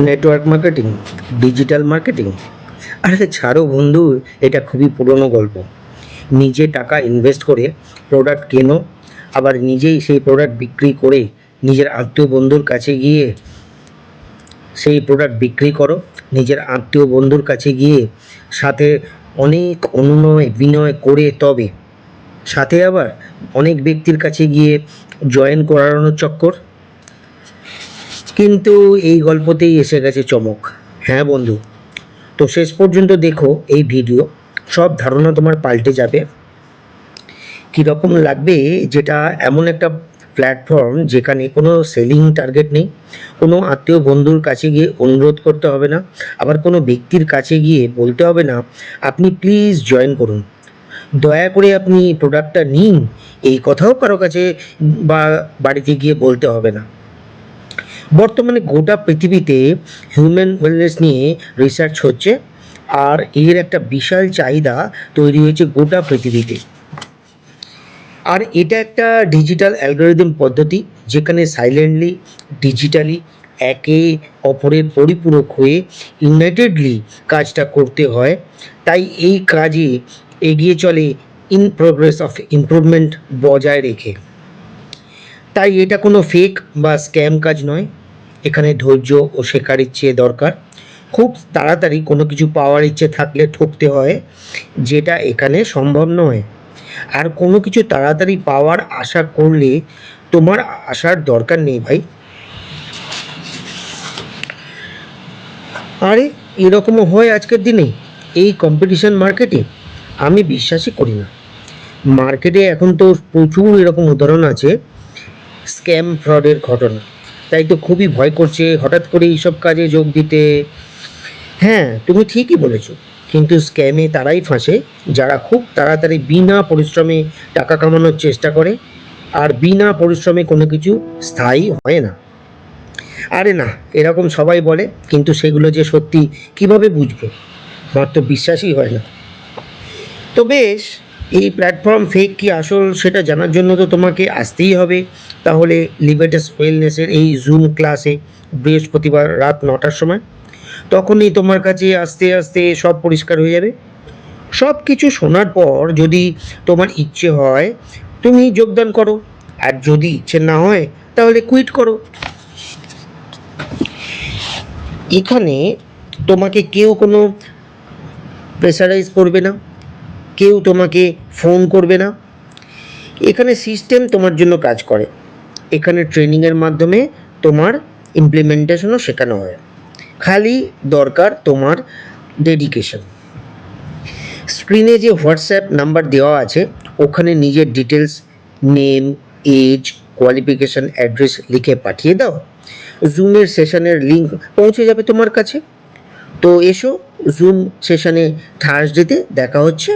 Network marketing, digital marketing. আরে ছাড়ো বন্ধু, এটা খুবই পুরনো গল্প। নিজে টাকা ইনভেস্ট করে প্রোডাক্ট কেনো, আবার নিজেই সেই প্রোডাক্ট বিক্রি করে নিজের আত্মীয় বন্ধুর কাছে গিয়ে সেই প্রোডাক্ট বিক্রি করো, নিজের আত্মীয় বন্ধুর কাছে গিয়ে সাথে অনেক অনুনয় বিনয় করে, তবে সাথে আবার অনেক ব্যক্তির কাছে গিয়ে জয়েন করানোর চক্কর। কিন্তু এই গল্পতেই এসে গেছে চমক। হ্যাঁ বন্ধু, তো শেষ পর্যন্ত দেখো এই ভিডিও, সব ধারণা তোমার পাল্টে যাবে। কীরকম লাগবে, যেটা এমন একটা প্ল্যাটফর্ম যেখানে কোনো সেলিং টার্গেট নেই, কোনো আত্মীয় বন্ধুর কাছে গিয়ে অনুরোধ করতে হবে না, আবার কোনো ব্যক্তির কাছে গিয়ে বলতে হবে না আপনি প্লিজ জয়েন করুন, দয়া করে আপনি প্রোডাক্টটা নিন, এই কথাও কারো কাছে বা বাড়িতে গিয়ে বলতে হবে না। বর্তমানে গোটা পৃথিবীতে হিউম্যান ওয়েলনেস নিয়ে রিসার্চ হচ্ছে, আর এর একটা বিশাল চাহিদা তৈরি হয়েছে গোটা পৃথিবীতে। আর এটা একটা ডিজিটাল অ্যালগোরিদম পদ্ধতি, যেখানে সাইলেন্টলি ডিজিটালি একে অপরের পরিপূরক হয়ে ইউনাইটেডলি কাজটা করতে হয়। তাই এই কাজে এগিয়ে চলে ইন প্রোগ্রেস অফ ইমপ্রুভমেন্ট বজায় রেখে। তাই এটা কোনো ফেক বা স্ক্যাম কাজ নয়, এখানে ধৈর্য ও শেখার ইচ্ছে দরকার। খুব তাড়াতাড়ি কোনো কিছু পাওয়ার ইচ্ছে থাকলে ঠকতে হয়, যেটা এখানে সম্ভব নয়। আর কোনো কিছু তাড়াতাড়ি পাওয়ার আশা করলে তোমার আসার দরকার নেই ভাই। আরে এরকমও হয় আজকের দিনে এই কম্পিটিশন মার্কেটে? আমি বিশ্বাসই করি না। মার্কেটে এখন তো প্রচুর এরকম উদাহরণ আছে স্ক্যাম ফ্রডের ঘটনা, তাই তো খুবই ভয় করছে হঠাৎ করে এইসব কাজে যোগ দিতে। হ্যাঁ, তুমি ঠিকই বলেছো, কিন্তু স্ক্যামে তারাই ফাঁসে যারা খুব তাড়াতাড়ি বিনা পরিশ্রমে টাকা কামানোর চেষ্টা করে, আর বিনা পরিশ্রমে কোনো কিছু স্থায়ী হয় না। আরে না, এরকম সবাই বলে, কিন্তু সেগুলো যে সত্যি কিভাবে বুঝবো? আমার তো বিশ্বাসই হয় না। তো বেশ, এই প্ল্যাটফর্ম ফেক কি আসল সেটা জানার জন্য তো তোমাকে আসতেই হবে তাহলে লিবার্টাস ওয়েলনেসের এই জুম ক্লাসে, বৃহস্পতিবার রাত 9টার সময়। তখনই তোমার কাছে আস্তে আস্তে সব পরিষ্কার হয়ে যাবে। সব কিছু শোনার পর যদি তোমার ইচ্ছে হয় তুমি যোগদান করো, আর যদি ইচ্ছে না হয় তাহলে কুইট করো। এখানে তোমাকে কেউ কোনো প্রেসারাইজ করবে না, কেউ তোমাকে ফোন করবে না। এখানে সিস্টেম তোমার জন্য কাজ করে, এখানে ট্রেনিংয়ের মাধ্যমে তোমার ইমপ্লিমেন্টেশনও শেখানো হয়। খালি দরকার তোমার ডেডিকেশন। স্ক্রিনে যে হোয়াটসঅ্যাপ নাম্বার দেওয়া আছে, ওখানে নিজের details, name, age, qualification, address লিখে পাঠিয়ে দাও। জুমের সেশনের লিঙ্ক পৌঁছে যাবে তোমার কাছে। তো এসো, জুম সেশনে থার্সডেতে দেখা হচ্ছে।